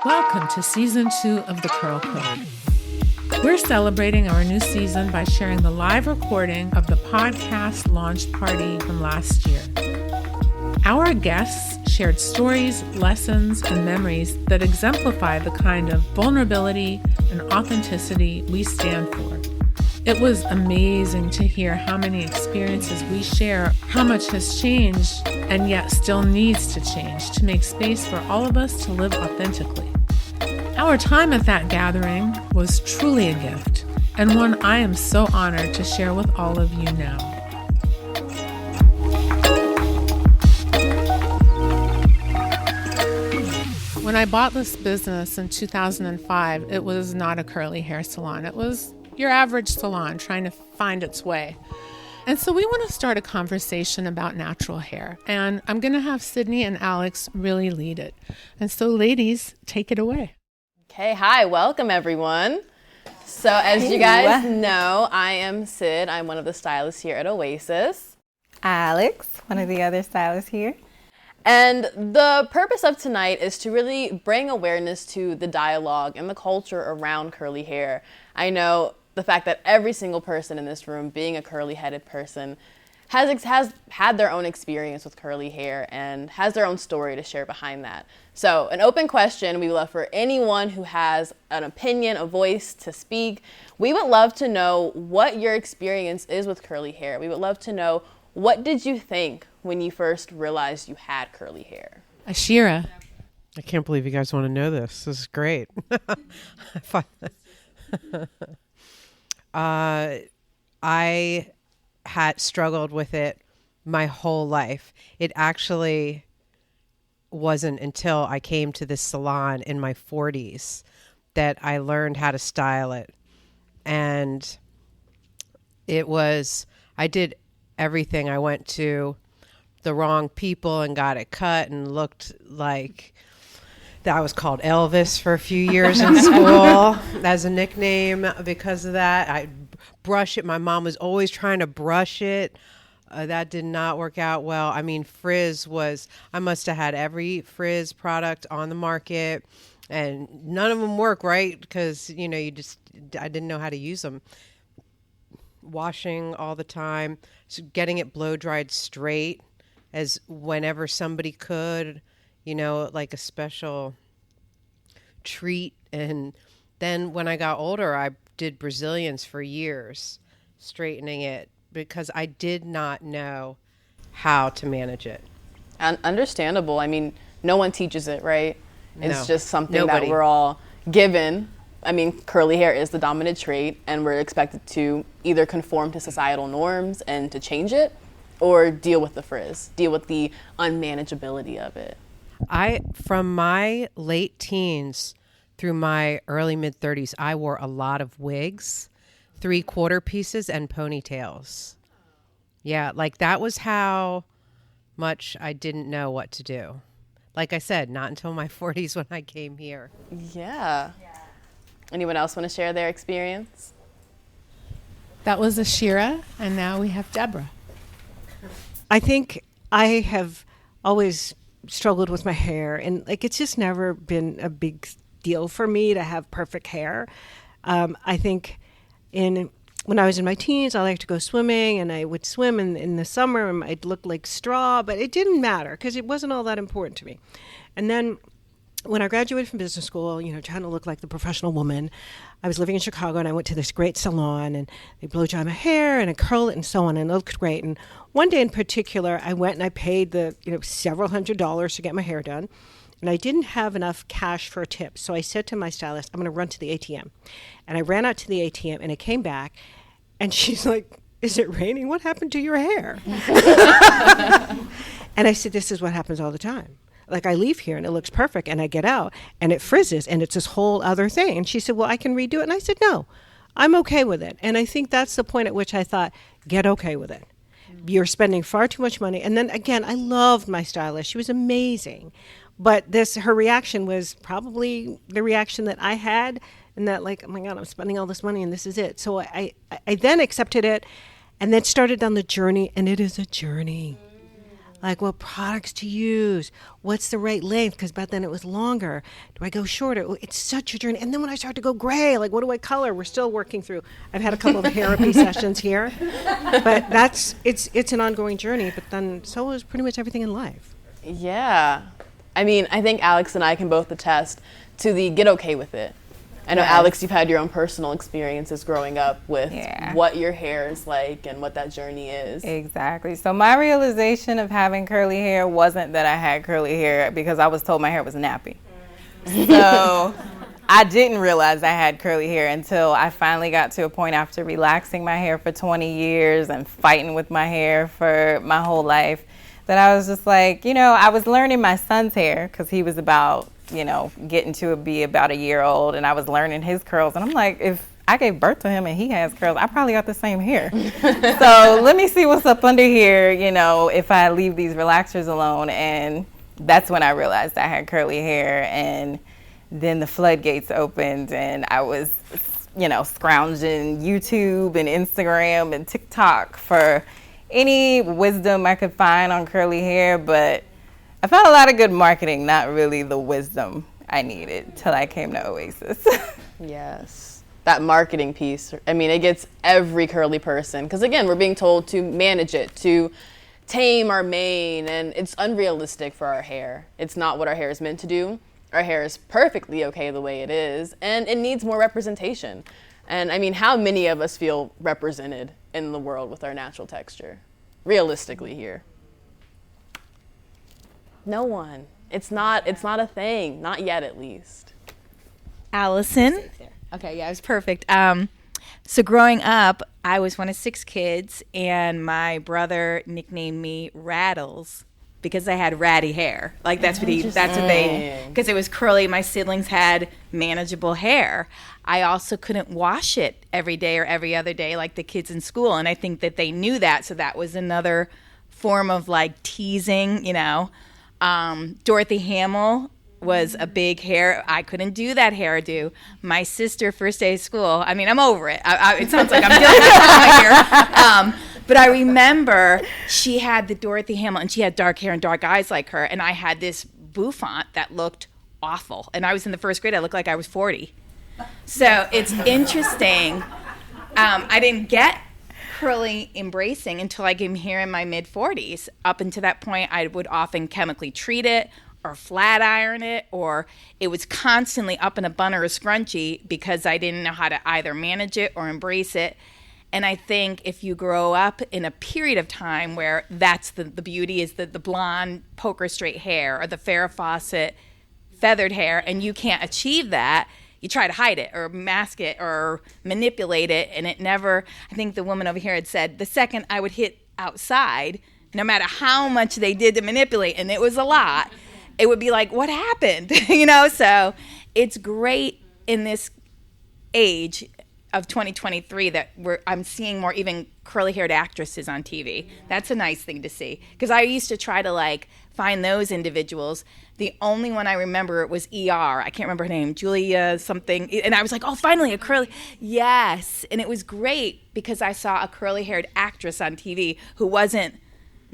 Welcome to Season 2 of The Curl Code. We're celebrating our new season by sharing the live recording of the podcast launch party from last year. Our guests shared stories, lessons, and memories that exemplify the kind of vulnerability and authenticity we stand for. It was amazing to hear how many experiences we share, how much has changed, and yet still needs to change to make space for all of us to live authentically. Our time at that gathering was truly a gift, and one I am so honored to share with all of you now. When I bought this business in 2005, it was not a curly hair salon. It was your average salon trying to find its way. And so we want to start a conversation about natural hair. And I'm going to have Sydney and Alex really lead it. And so ladies, take it away. Okay, hi, welcome everyone. So as you guys know, I am Sid. I'm one of the stylists here at Oasis. Alex, one of the other stylists here. And the purpose of tonight is to really bring awareness to the dialogue and the culture around curly hair. I know the fact that every single person in this room, being a curly-headed person, has had their own experience with curly hair and has their own story to share behind that. So an open question, we would love for anyone who has an opinion, a voice to speak. We would love to know what your experience is with curly hair. We would love to know, what did you think when you first realized you had curly hair? Ashira. I can't believe you guys want to know this. This is great. I had struggled with it my whole life. It actually wasn't until I came to this salon in my 40s that I learned how to style it. And I did everything. I went to the wrong people and got it cut and looked like I was called Elvis for a few years in school as a nickname because of that. I brush it. My mom was always trying to brush it. That did not work out well. I mean, I must have had every frizz product on the market and none of them work, right? Because, I didn't know how to use them. Washing all the time, so getting it blow dried straight as whenever somebody could, like a special treat. And then when I got older, I did Brazilians for years, straightening it because I did not know how to manage it. And understandable. I mean, no one teaches it, right? It's just something Nobody. that we're all given. I mean, curly hair is the dominant trait, and we're expected to either conform to societal norms and to change it, or deal with the frizz, deal with the unmanageability of it. From my late teens through my early mid-30s, I wore a lot of wigs, 3/4 pieces, and ponytails. Yeah, like that was how much I didn't know what to do. Like I said, not until my 40s when I came here. Yeah. Anyone else want to share their experience? That was Ashira, and now we have Deborah. I think I have always struggled with my hair, and it's just never been a big deal for me to have perfect hair. I think when I was in my teens, I liked to go swimming, and I would swim in the summer, and I'd look like straw, but it didn't matter because it wasn't all that important to me. And then when I graduated from business school, trying to look like the professional woman, I was living in Chicago and I went to this great salon and they blow dry my hair and I curl it and so on, and it looked great. And one day in particular, I went and I paid the several $100s to get my hair done, and I didn't have enough cash for a tip. So I said to my stylist, I'm going to run to the ATM. And I ran out to the ATM and I came back and she's like, is it raining? What happened to your hair? And I said, this is what happens all the time. Like, I leave here and it looks perfect, and I get out and it frizzes and it's this whole other thing. And she said, well, I can redo it. And I said, no, I'm okay with it. And I think that's the point at which I thought, get okay with it. You're spending far too much money. And then again, I loved my stylist. She was amazing. But her reaction was probably the reaction that I had, and that oh my God, I'm spending all this money and this is it. So I then accepted it and then started down the journey, and it is a journey. like what products to use, what's the right length, because back then it was longer. Do I go shorter? It's such a journey. And then when I start to go gray, like what do I color? We're still working through. I've had a couple of therapy sessions here, but it's an ongoing journey. But then so is pretty much everything in life. Yeah. I mean, I think Alex and I can both attest to the get okay with it. I know, Alex, you've had your own personal experiences growing up with what your hair is like and what that journey is. Exactly. So my realization of having curly hair wasn't that I had curly hair because I was told my hair was nappy. So I didn't realize I had curly hair until I finally got to a point after relaxing my hair for 20 years and fighting with my hair for my whole life that I was just like, I was learning my son's hair because he was about getting to be about a year old, and I was learning his curls, and I'm like, if I gave birth to him and he has curls, I probably got the same hair. So let me see what's up under here, if I leave these relaxers alone. And that's when I realized I had curly hair, and then the floodgates opened, and I was, scrounging YouTube and Instagram and TikTok for any wisdom I could find on curly hair, but I found a lot of good marketing, not really the wisdom I needed till I came to Oasis. Yes, that marketing piece. I mean, it gets every curly person, because again, we're being told to manage it, to tame our mane, and it's unrealistic for our hair. It's not what our hair is meant to do. Our hair is perfectly okay the way it is, and it needs more representation. And I mean, how many of us feel represented in the world with our natural texture? Realistically here. No one. It's not a thing. Not yet, at least. Allison. Okay, yeah, it was perfect. So growing up, I was one of 6 kids, and my brother nicknamed me Rattles because I had ratty hair. Like that's what because it was curly. My siblings had manageable hair. I also couldn't wash it every day or every other day like the kids in school, and I think that they knew that, so that was another form of like teasing, Dorothy Hamill was a big hair. I couldn't do that hairdo. My sister, first day of school, I mean, I'm over it. It sounds like I'm dealing with my hair. But I remember she had the Dorothy Hamill, and she had dark hair and dark eyes like her, and I had this bouffant that looked awful. And I was in the first grade. I looked like I was 40. So it's interesting. I didn't get curly embracing until I came here in my mid-40s. Up until that point, I would often chemically treat it or flat iron it, or it was constantly up in a bun or a scrunchie because I didn't know how to either manage it or embrace it. And I think if you grow up in a period of time where that's the beauty is the blonde poker straight hair or the Farrah Fawcett feathered hair, and you can't achieve that, you try to hide it or mask it or manipulate it, and it never, I think the woman over here had said, the second I would hit outside, no matter how much they did to manipulate, and it was a lot, it would be like, what happened? So it's great in this age of 2023 that I'm seeing more even curly-haired actresses on TV. That's a nice thing to see, because I used to try to find those individuals. The only one I remember was ER. I can't remember her name, Julia something. And I was like, oh, finally a curly. Yes. And it was great because I saw a curly-haired actress on TV who wasn't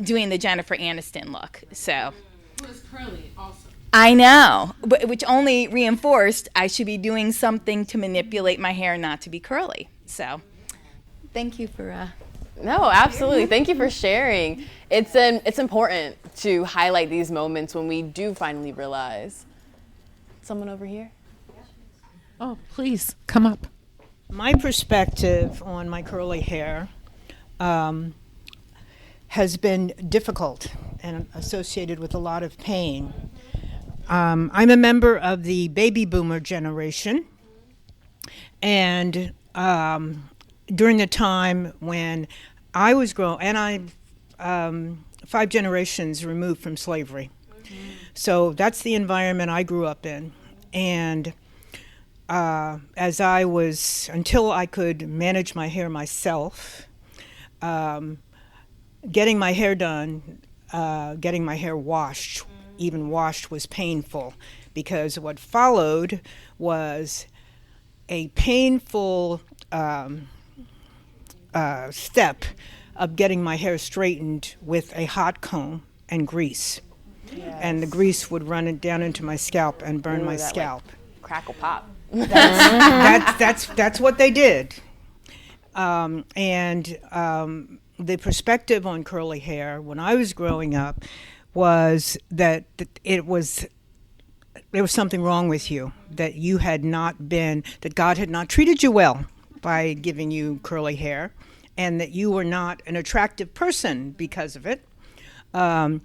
doing the Jennifer Aniston look. So. Who was curly also. I know, but which only reinforced I should be doing something to manipulate my hair not to be curly. So thank you for... No, absolutely. Thank you for sharing. It's important to highlight these moments when we do finally realize. Someone over here? Oh, please, come up. My perspective on my curly hair has been difficult and associated with a lot of pain. I'm a member of the baby boomer generation, and during the time when I was growing, and I'm 5 generations removed from slavery. So that's the environment I grew up in. And until I could manage my hair myself, getting my hair done, getting my hair washed, even washed, was painful, because what followed was a painful step of getting my hair straightened with a hot comb and grease. And the grease would run it down into my scalp and burn my that, scalp. Crackle pop. That's what they did. The perspective on curly hair when I was growing up was that there was something wrong with you, that you had not been, that God had not treated you well by giving you curly hair, and that you were not an attractive person because of it. And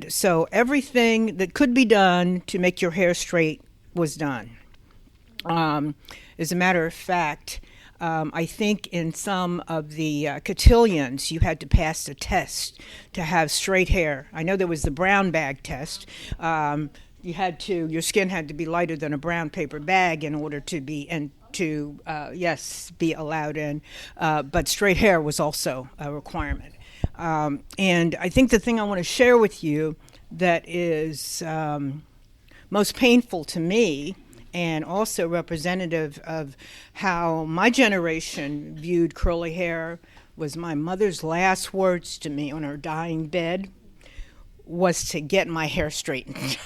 so everything that could be done to make your hair straight was done. As a matter of fact, I think in some of the cotillions, you had to pass a test to have straight hair. I know there was the brown bag test. Your skin had to be lighter than a brown paper bag in order to be be allowed in. But straight hair was also a requirement. And I think the thing I want to share with you that is most painful to me, and also representative of how my generation viewed curly hair, was my mother's last words to me on her dying bed was to get my hair straightened.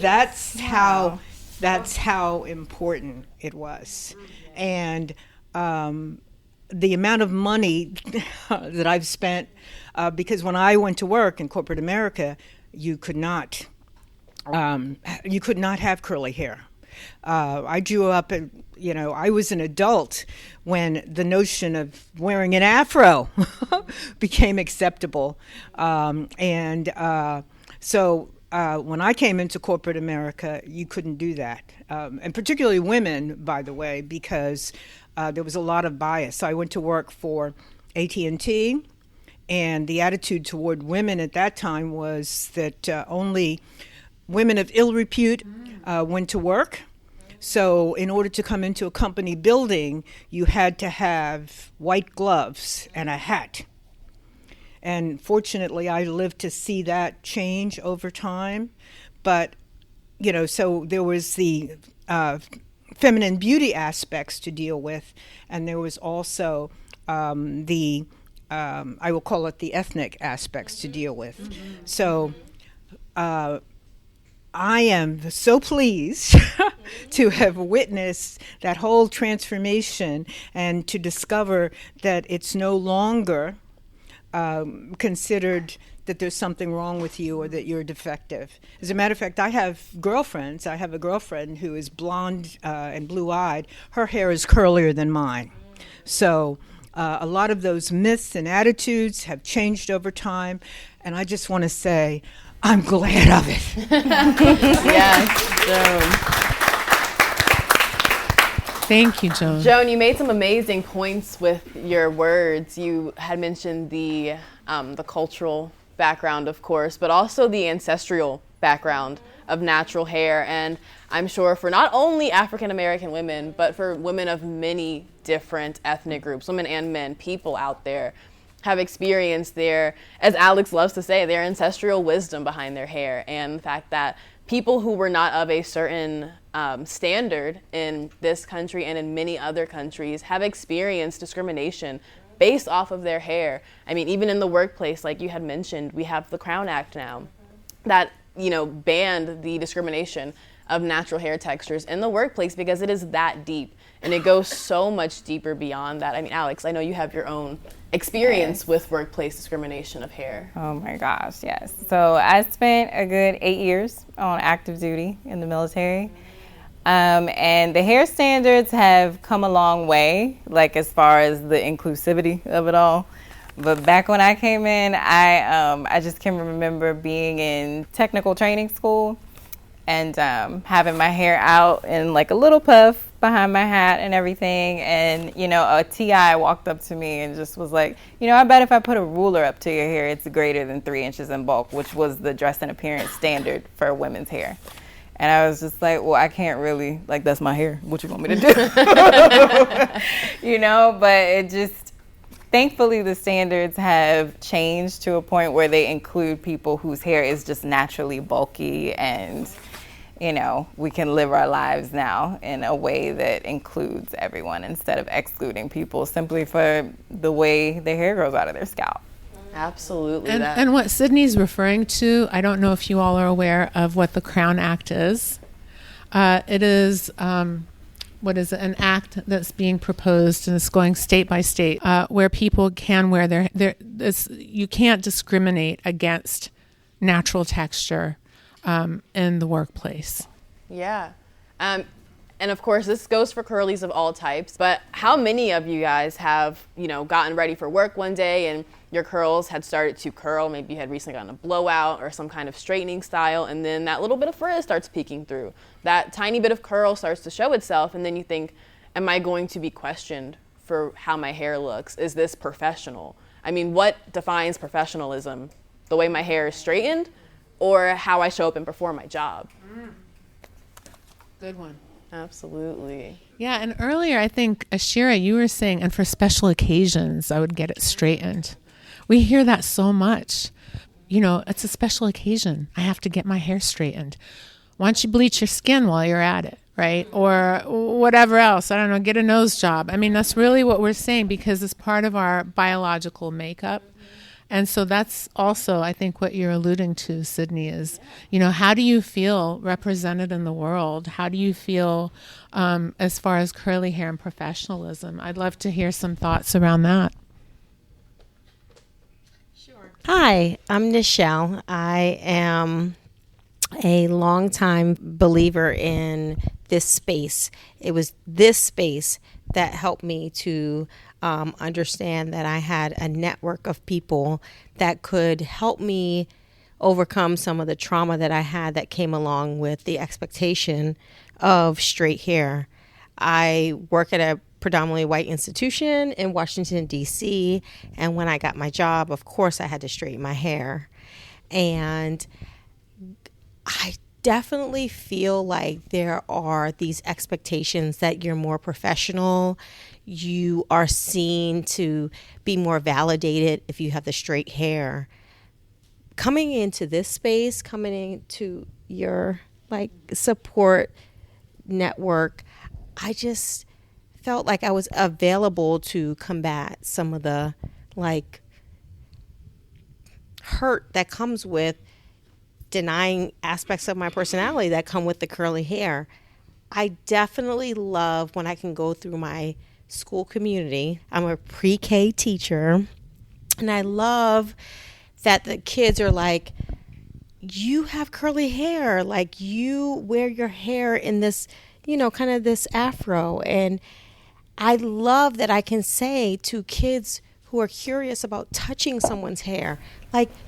That's how important it was. And the amount of money that I've spent, because when I went to work in corporate America, you could not have curly hair. I grew up, I was an adult when the notion of wearing an afro became acceptable. So when I came into corporate America, you couldn't do that. And particularly women, by the way, because there was a lot of bias. I went to work for AT&T, and the attitude toward women at that time was that only women of ill repute went to work. So in order to come into a company building, you had to have white gloves and a hat. And fortunately, I lived to see that change over time. But, so there was the feminine beauty aspects to deal with, and there was also I will call it the ethnic aspects to deal with. Mm-hmm. So I am so pleased to have witnessed that whole transformation and to discover that it's no longer considered that there's something wrong with you or that you're defective. As a matter of fact, I have girlfriends. I have a girlfriend who is blonde and blue-eyed. Her hair is curlier than mine. So a lot of those myths and attitudes have changed over time, and I just want to say, I'm glad of it. Yes, Joan. Thank you, Joan. Joan, you made some amazing points with your words. You had mentioned the cultural background, of course, but also the ancestral background of natural hair. And I'm sure for not only African American women, but for women of many different ethnic groups, women and men, people out there have experienced their, as Alex loves to say, their ancestral wisdom behind their hair, and the fact that people who were not of a certain standard in this country and in many other countries have experienced discrimination based off of their hair. I mean, even in the workplace, like you had mentioned, we have the Crown Act now that, banned the discrimination of natural hair textures in the workplace because it is that deep. And it goes so much deeper beyond that. I mean, Alex, I know you have your own experience with workplace discrimination of hair. Oh my gosh, yes. So I spent a good 8 years on active duty in the military. And the hair standards have come a long way, like as far as the inclusivity of it all. But back when I came in, I just can remember being in technical training school and having my hair out in like a little puff behind my hat and everything. And, a TI walked up to me and just was like, I bet if I put a ruler up to your hair, it's greater than 3 inches in bulk, which was the dress and appearance standard for women's hair. And I was just like, well, I can't really, that's my hair. What you want me to do? But it just, thankfully the standards have changed to a point where they include people whose hair is just naturally bulky and, we can live our lives now in a way that includes everyone instead of excluding people simply for the way their hair grows out of their scalp. Absolutely. And what Sydney's referring to, I don't know if you all are aware of what the Crown Act is. It is, what is it, an act that's being proposed, and it's going state by state, where people can wear you can't discriminate against natural texture in the workplace. Yeah. And of course, this goes for curlies of all types, but how many of you guys have, gotten ready for work one day and your curls had started to curl? Maybe you had recently gotten a blowout or some kind of straightening style, and then that little bit of frizz starts peeking through. That tiny bit of curl starts to show itself, and then you think, am I going to be questioned for how my hair looks? Is this professional? I mean, what defines professionalism? The way my hair is straightened or how I show up and perform my job? Good one. Absolutely. Yeah, and earlier I think, Ashira, you were saying, and for special occasions, I would get it straightened. We hear that so much. It's a special occasion. I have to get my hair straightened. Why don't you bleach your skin while you're at it, right? Or whatever else. I don't know, get a nose job. I mean, that's really what we're saying because it's part of our biological makeup. And so that's also, I think, what you're alluding to, Sydney, is, how do you feel represented in the world? How do you feel as far as curly hair and professionalism? I'd love to hear some thoughts around that. Hi, I'm Nichelle. I am a longtime believer in this space. It was this space that helped me to understand that I had a network of people that could help me overcome some of the trauma that I had that came along with the expectation of straight hair. I work at a predominantly white institution in Washington, D.C., and when I got my job, of course, I had to straighten my hair. And I definitely feel like there are these expectations that you're more professional. You are seen to be more validated if you have the straight hair. Coming into this space, coming into your support network, I just felt like I was available to combat some of the hurt that comes with denying aspects of my personality that come with the curly hair. I definitely love when I can go through my school community. I'm a pre-K teacher, and I love that the kids are like, you have curly hair, you wear your hair in this, kind of this afro. And I love that I can say to kids who are curious about touching someone's hair,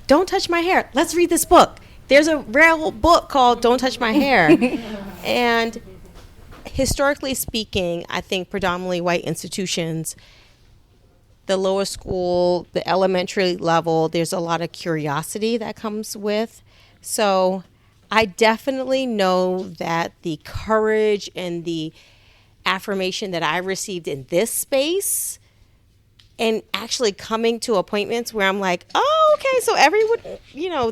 don't touch my hair. Let's read this book. There's a real book called Don't Touch My Hair. And historically speaking, I think predominantly white institutions, the lower school, the elementary level, there's a lot of curiosity that comes with. So I definitely know that the courage and the affirmation that I received in this space, and actually coming to appointments where I'm like, oh, okay, so everyone,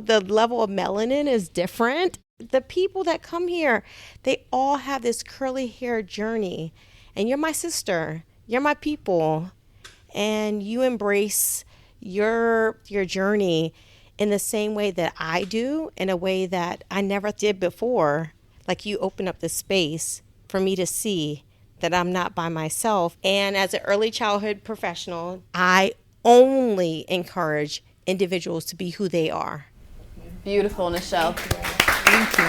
the level of melanin is different. The people that come here, they all have this curly hair journey. And you're my sister. You're my people. And you embrace your journey in the same way that I do, in a way that I never did before. You open up the space for me to see that I'm not by myself. And as an early childhood professional, I only encourage individuals to be who they are. Beautiful, Nichelle. Thank you.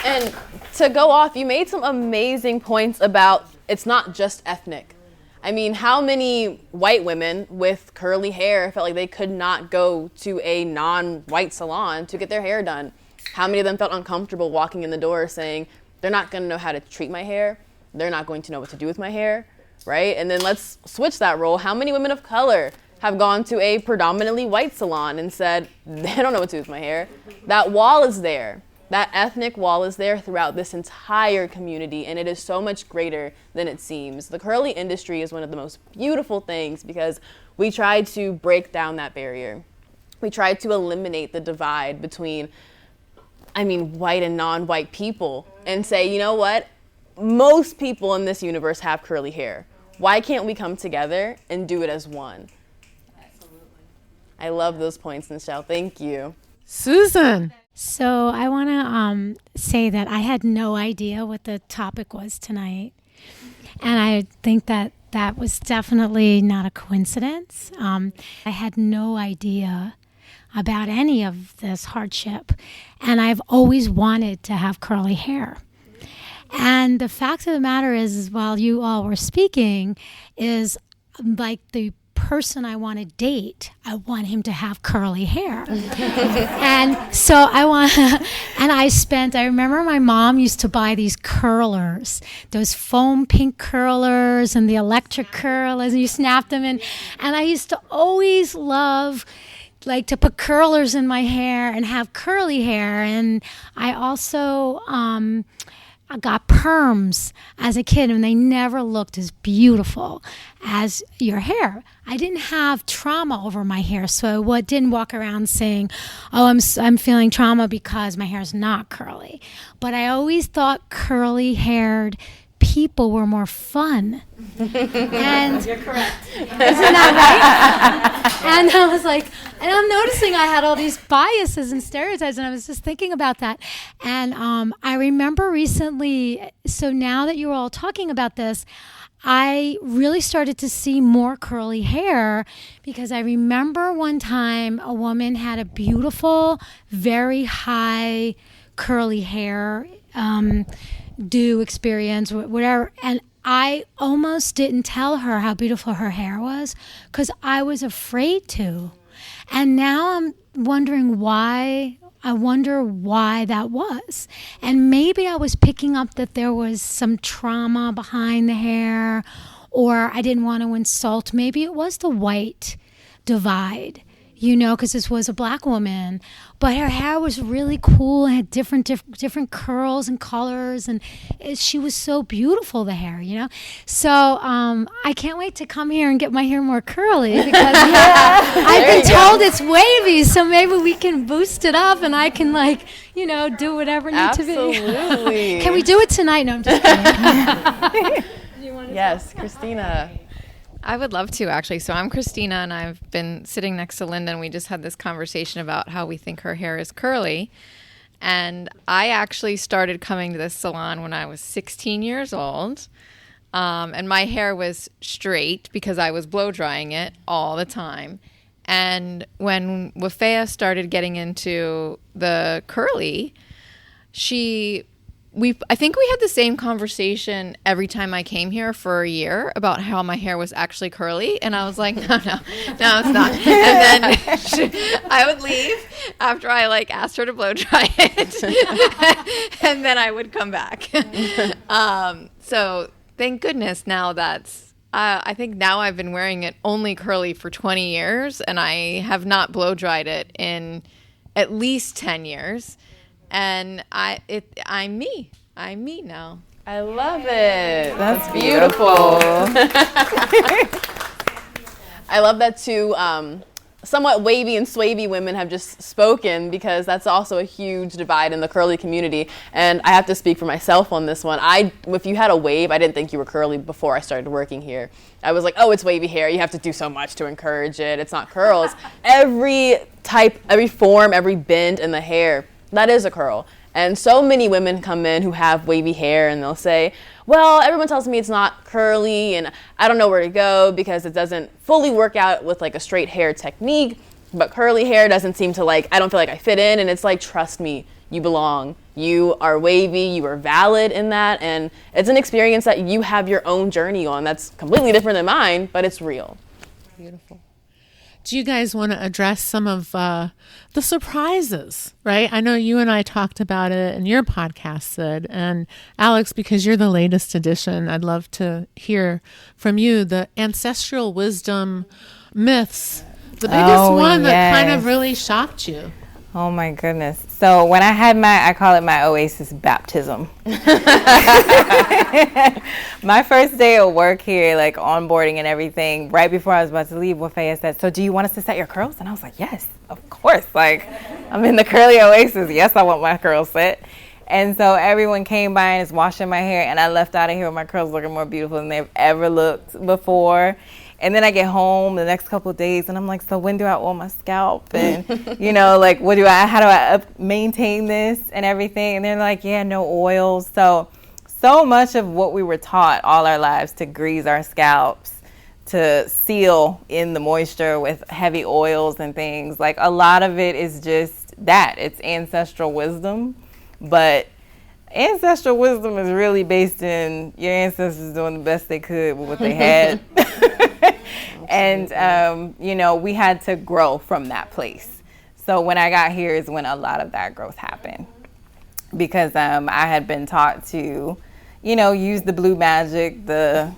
And to go off, you made some amazing points about it's not just ethnic. I mean, how many white women with curly hair felt like they could not go to a non-white salon to get their hair done? How many of them felt uncomfortable walking in the door saying, they're not going to know how to treat my hair. They're not going to know what to do with my hair, right? And then let's switch that role. How many women of color have gone to a predominantly white salon and said, they don't know what to do with my hair? That wall is there. That ethnic wall is there throughout this entire community, and it is so much greater than it seems. The curly industry is one of the most beautiful things because we tried to break down that barrier. We tried to eliminate the divide between white and non-white people and say, you know what? Most people in this universe have curly hair. Why can't we come together and do it as one? Absolutely. I love those points, Michelle. Thank you. Susan. So I want to say that I had no idea what the topic was tonight. And I think that was definitely not a coincidence. I had no idea about any of this hardship. And I've always wanted to have curly hair. And the fact of the matter is while you all were speaking, is like the person I want to date, I want him to have curly hair. And so I remember my mom used to buy these curlers, those foam pink curlers and the electric curlers, and you snap them in. And I used to always love like to put curlers in my hair and have curly hair. And I also I got perms as a kid, and they never looked as beautiful as your hair. I didn't have trauma over my hair, so I didn't walk around saying, oh, I'm feeling trauma because my hair is not curly. But I always thought curly-haired people were more fun. And you're correct. Isn't that right? And I was like, and I'm noticing I had all these biases and stereotypes, and I was just thinking about that. And I remember recently, so now that you're all talking about this, I really started to see more curly hair because I remember one time a woman had a beautiful, very high curly hair do experience, whatever. And I almost didn't tell her how beautiful her hair was because I was afraid to. And now I'm wondering why. I wonder why that was. And maybe I was picking up that there was some trauma behind the hair, or I didn't want to insult. Maybe it was the white divide, because this was a black woman. But her hair was really cool and had different curls and colors, and she was so beautiful, the hair, So I can't wait to come here and get my hair more curly because I've been told it's wavy, so maybe we can boost it up and I can do whatever needs to be. Absolutely. Can we do it tonight? No, I'm just kidding. Yes, Christina. I would love to, actually. So I'm Christina, and I've been sitting next to Linda, and we just had this conversation about how we think her hair is curly. And I actually started coming to this salon when I was 16 years old. And my hair was straight because I was blow drying it all the time. And when Wafea started getting into the curly, I think we had the same conversation every time I came here for a year about how my hair was actually curly. And I was like, no, it's not. And then I would leave after I asked her to blow dry it. And then I would come back. So thank goodness now I think now I've been wearing it only curly for 20 years, and I have not blow dried it in at least 10 years. And I'm me. I'm me now. I love it. That's beautiful. I love that too. Somewhat wavy and swavy women have just spoken because that's also a huge divide in the curly community. And I have to speak for myself on this one. If you had a wave, I didn't think you were curly before I started working here. I was like, oh, it's wavy hair. You have to do so much to encourage it. It's not curls. Every type, every form, every bend in the hair, that is a curl. And so many women come in who have wavy hair and they'll say, well, everyone tells me it's not curly and I don't know where to go because it doesn't fully work out with a straight hair technique, but curly hair doesn't seem to I don't feel like I fit in. And it's trust me, you belong. You are wavy, you are valid in that. And it's an experience that you have your own journey on that's completely different than mine, but it's real. Beautiful. Do you guys want to address some of the surprises, right? I know you and I talked about it in your podcast, Sid. And Alex, because you're the latest edition, I'd love to hear from you the ancestral wisdom myths, the biggest one that kind of really shocked you. Oh my goodness. So when I had I call it my Oasis baptism. My first day of work here, onboarding and everything, right before I was about to leave, Wafea said, so do you want us to set your curls? And I was like, yes, of course. I'm in the curly oasis. Yes, I want my curls set. And so everyone came by and is washing my hair, and I left out of here with my curls looking more beautiful than they've ever looked before. And then I get home the next couple of days, and I'm like, so when do I oil my scalp? And, like, how do I maintain this and everything? And they're like, yeah, no oils. So much of what we were taught all our lives to grease our scalps, to seal in the moisture with heavy oils and things, like a lot of it is just that. It's ancestral wisdom. But ancestral wisdom is really based in your ancestors doing the best they could with what they had. And, we had to grow from that place. So when I got here is when a lot of that growth happened. Because I had been taught to, use the blue magic, the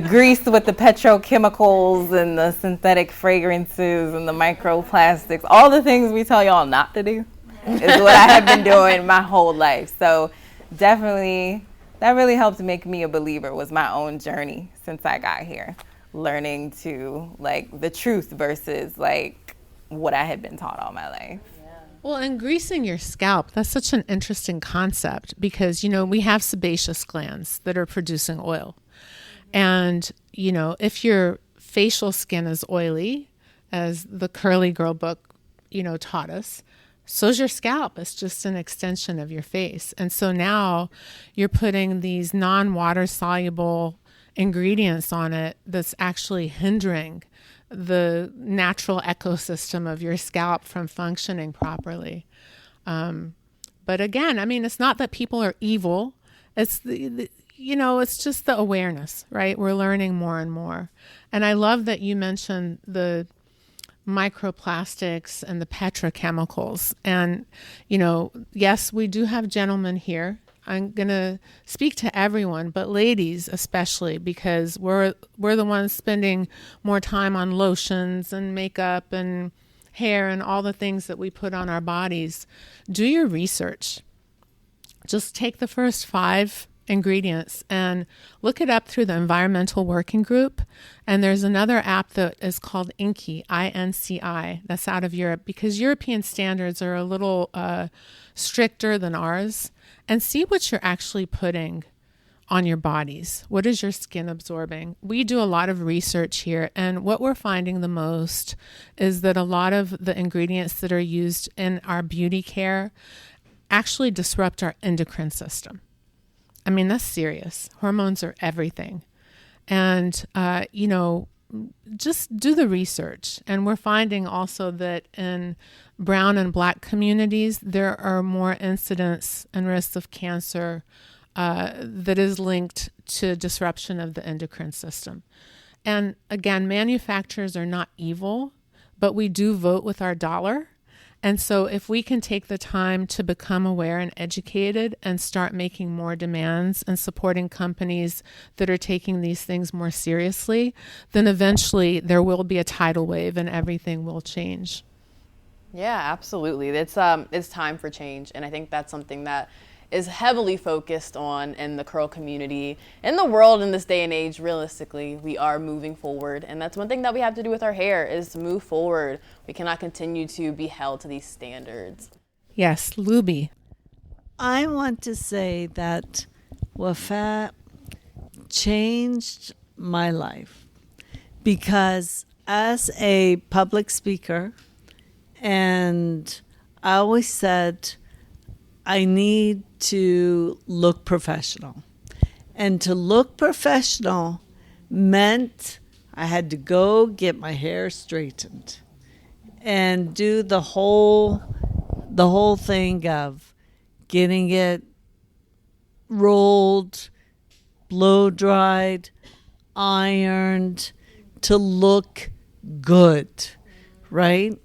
grease with the petrochemicals and the synthetic fragrances and the microplastics, all the things we tell y'all not to do. Is what I have been doing my whole life. So definitely that really helped make me a believer, was my own journey since I got here, learning to like the truth versus like what I had been taught all my life. Well, and greasing your scalp, that's such an interesting concept because, we have sebaceous glands that are producing oil. And, if your facial skin is oily, as the Curly Girl book, taught us, so's your scalp. It's just an extension of your face. And so now you're putting these non-water soluble ingredients on it that's actually hindering the natural ecosystem of your scalp from functioning properly. But again, it's not that people are evil. It's it's just the awareness, right? We're learning more and more. And I love that you mentioned the microplastics and the petrochemicals. And, yes, we do have gentlemen here. I'm going to speak to everyone, but ladies especially, because we're the ones spending more time on lotions and makeup and hair and all the things that we put on our bodies. Do your research. Just take the first 5 ingredients and look it up through the environmental working group. And there's another app that is called INCI, INCI, that's out of Europe, because European standards are a little stricter than ours. And see what you're actually putting on your bodies. What is your skin absorbing? We do a lot of research here, and what we're finding the most is that a lot of the ingredients that are used in our beauty care actually disrupt our endocrine system. That's serious. Hormones are everything. And, just do the research. And we're finding also that in brown and black communities, there are more incidents and risks of cancer that is linked to disruption of the endocrine system. And again, manufacturers are not evil, but we do vote with our dollar. And so if we can take the time to become aware and educated and start making more demands and supporting companies that are taking these things more seriously, then eventually there will be a tidal wave and everything will change. Yeah, absolutely. It's time for change. And I think that's something that is heavily focused on in the curl community. In the world in this day and age, realistically, we are moving forward. And that's one thing that we have to do with our hair is to move forward. We cannot continue to be held to these standards. Yes, Luby. I want to say that Wafat changed my life because as a public speaker, and I always said, I need to look professional. And to look professional meant I had to go get my hair straightened and do the whole thing of getting it rolled, blow dried, ironed to look good, right?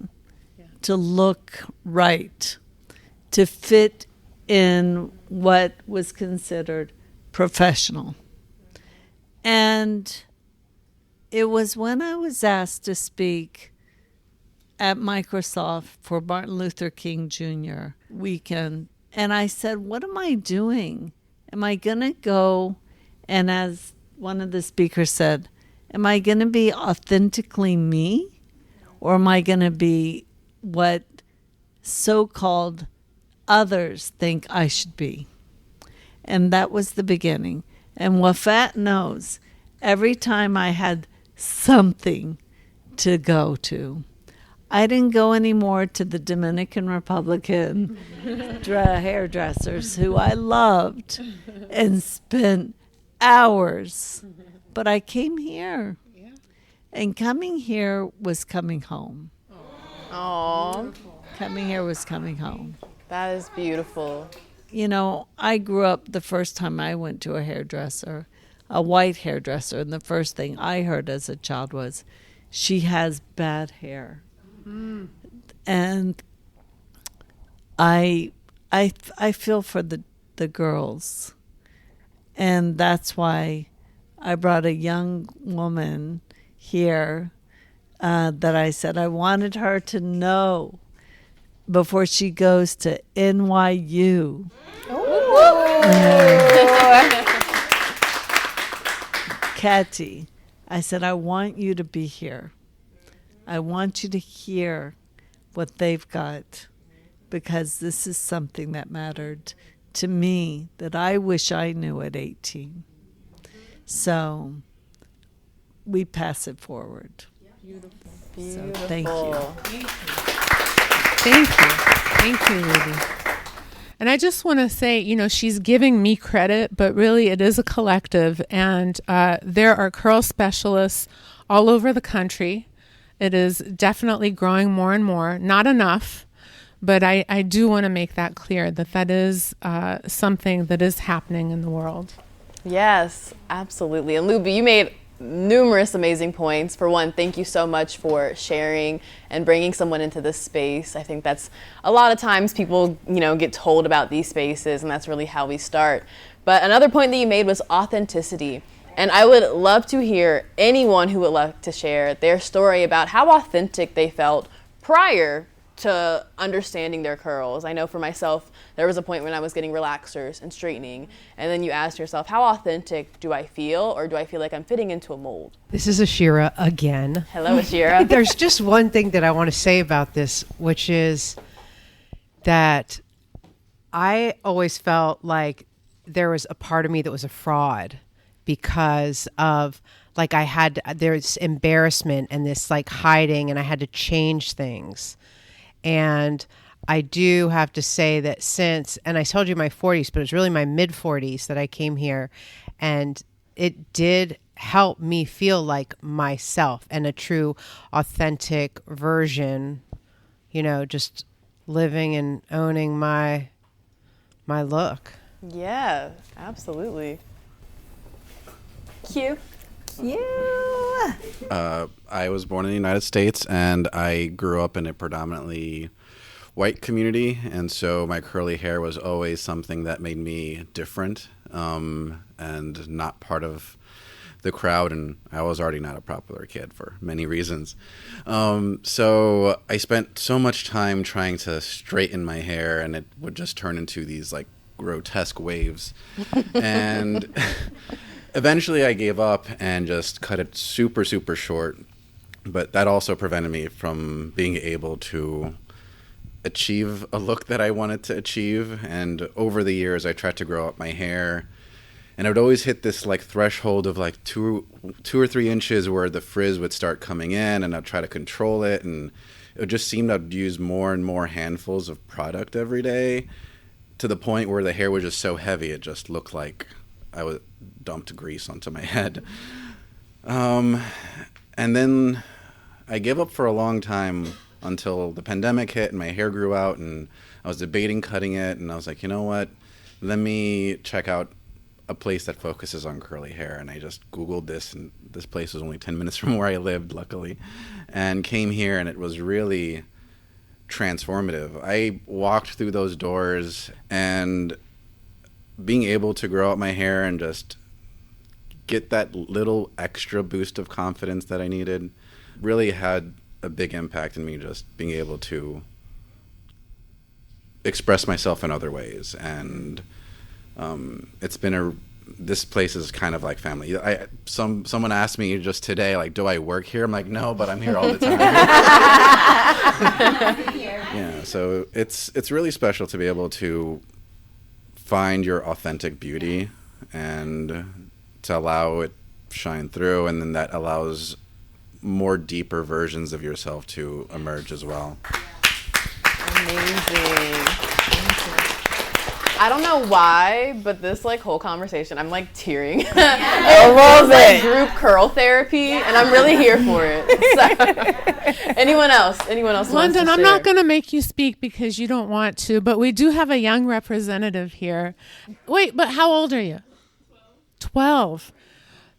Yeah. To look right, to fit in what was considered professional. And it was when I was asked to speak at Microsoft for Martin Luther King Jr. weekend, and I said, what am I doing? Am I going to go, and as one of the speakers said, am I going to be authentically me, or am I going to be what so-called others think I should be. And that was the beginning. And Wafat knows every time I had something to go to, I didn't go anymore to the Dominican Republican hairdressers who I loved and spent hours. But I came here. And coming here was coming home. Aww. Coming here was coming home. That is beautiful. You know, I grew up the first time I went to a hairdresser, a white hairdresser, and the first thing I heard as a child was, she has bad hair. And I feel for the girls. And that's why I brought a young woman here that I said I wanted her to know before she goes to NYU. Catty, I said, I want you to be here. I want you to hear what they've got, because this is something that mattered to me that I wish I knew at 18. So we pass it forward. Beautiful. So thank you. Thank you. Thank you, Ruby. And I just want to say, you know, she's giving me credit, but really it is a collective. And there are curl specialists all over the country. It is definitely growing more and more. Not enough, but I do want to make that clear that is something that is happening in the world. Yes, absolutely. And Luby, you made numerous amazing points. For one, thank you so much for sharing and bringing someone into this space. I think that's a lot of times people, you know, get told about these spaces, and that's really how we start. But another point that you made was authenticity. And I would love to hear anyone who would love to share their story about how authentic they felt prior to understanding their curls. I know for myself, there was a point when I was getting relaxers and straightening, and then you ask yourself, how authentic do I feel, or do I feel like I'm fitting into a mold? This is Ashira again. Hello, Ashira. There's just one thing that I want to say about this, which is that I always felt like there was a part of me that was a fraud because of, like, there's embarrassment and this like hiding, and I had to change things. And I do have to say that and I told you my 40s, but it was really my mid 40s that I came here, and it did help me feel like myself and a true authentic version, you know, just living and owning my look. Yeah, absolutely. Q. I was born in the United States, and I grew up in a predominantly white community, and so my curly hair was always something that made me different and not part of the crowd, and I was already not a popular kid for many reasons. So I spent so much time trying to straighten my hair, and it would just turn into these like grotesque waves. And eventually I gave up and just cut it super, super short. But that also prevented me from being able to achieve a look that I wanted to achieve. And over the years, I tried to grow up my hair, and I would always hit this like threshold of like two or 3 inches where the frizz would start coming in, and I'd try to control it. And it just seemed I'd use more and more handfuls of product every day, to the point where the hair was just so heavy, it just looked like I was dumped grease onto my head. And then I gave up for a long time until the pandemic hit and my hair grew out, and I was debating cutting it, and I was like, you know what, let me check out a place that focuses on curly hair. And I just Googled this, and this place was only 10 minutes from where I lived, luckily, and came here, and it was really transformative. I walked through those doors, and being able to grow out my hair and just get that little extra boost of confidence that I needed really had a big impact in me, just being able to express myself in other ways. And it's been a this place is kind of like family. Someone asked me just today, like, do I work here? I'm like, no, but I'm here all the time. Yeah, so it's really special to be able to find your authentic beauty and to allow it shine through, and then that allows more deeper versions of yourself to emerge as well. Amazing. I don't know why, but this like whole conversation, I'm like tearing. I love it. Group curl therapy, and I'm really here for it. So, anyone else? London, I'm not going to make you speak because you don't want to, but we do have a young representative here. Wait, but how old are you? 12.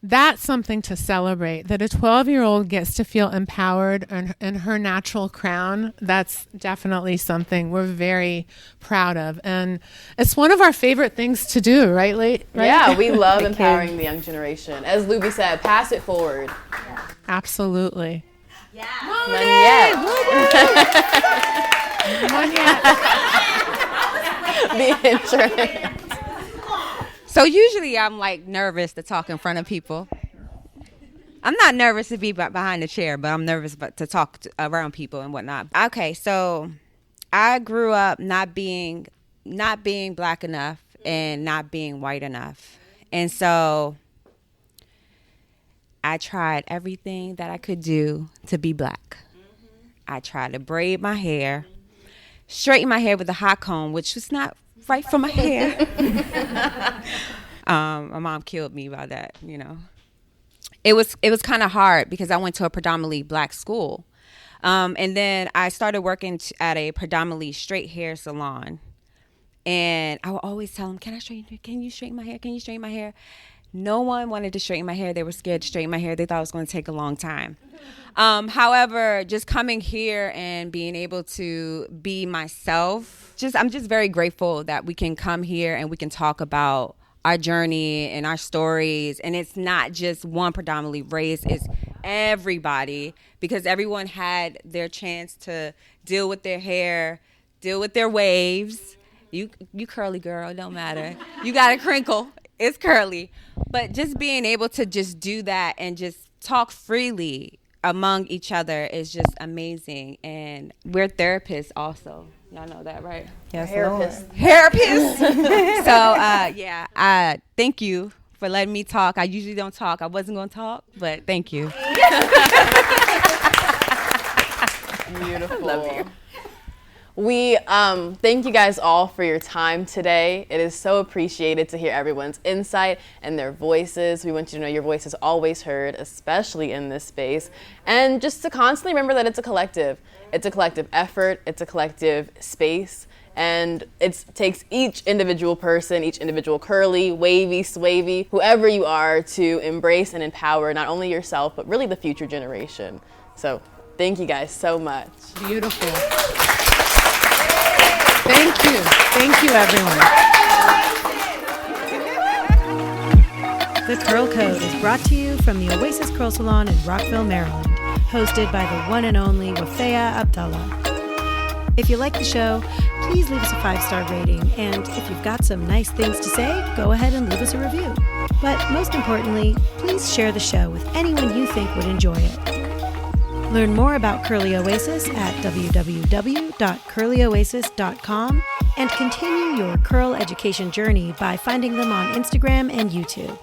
That's something to celebrate, that a 12-year-old gets to feel empowered in her natural crown. That's definitely something we're very proud of. And it's one of our favorite things to do, right? Yeah, we love empowering the young generation. As Luby said, pass it forward. Absolutely. Yeah. None yet. The insurance. So usually I'm like nervous to talk in front of people. I'm not nervous to be behind the chair, but I'm nervous to talk around people and whatnot. Okay, so I grew up not being black enough and not being white enough. And so I tried everything that I could do to be black. I tried to braid my hair, straighten my hair with a hot comb, which was not right for my hair. My mom killed me by that, you know. It was kind of hard because I went to a predominantly black school. And then I started working at a predominantly straight hair salon. And I would always tell them, can you straighten my hair? Can you straighten my hair? No one wanted to straighten my hair. They were scared to straighten my hair. They thought it was going to take a long time. However, just coming here and being able to be myself, I'm just very grateful that we can come here and we can talk about our journey and our stories. And it's not just one predominantly race, it's everybody, because everyone had their chance to deal with their hair, deal with their waves. You curly girl, it don't matter. You got a crinkle, it's curly. But just being able to just do that and just talk freely among each other is just amazing. And we're therapists also. Y'all know that, right? Yes, therapists. So, thank you for letting me talk. I usually don't talk. I wasn't going to talk, but thank you. Beautiful. Love you. We thank you guys all for your time today. It is so appreciated to hear everyone's insight and their voices. We want you to know your voice is always heard, especially in this space. And just to constantly remember that it's a collective. It's a collective effort. It's a collective space. And it takes each individual person, each individual curly, wavy, swavy, whoever you are, to embrace and empower not only yourself, but really the future generation. So thank you guys so much. Beautiful. Thank you. Thank you, everyone. The Curl Code is brought to you from the Oasis Curl Salon in Rockville, Maryland, hosted by the one and only Wafea Abdallah. If you like the show, please leave us a 5-star rating, and if you've got some nice things to say, go ahead and leave us a review. But most importantly, please share the show with anyone you think would enjoy it. Learn more about Curly Oasis at www.curlyoasis.com and continue your curl education journey by finding them on Instagram and YouTube.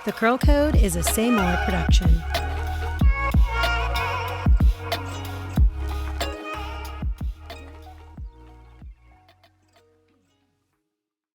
The Curl Code is a Say More production.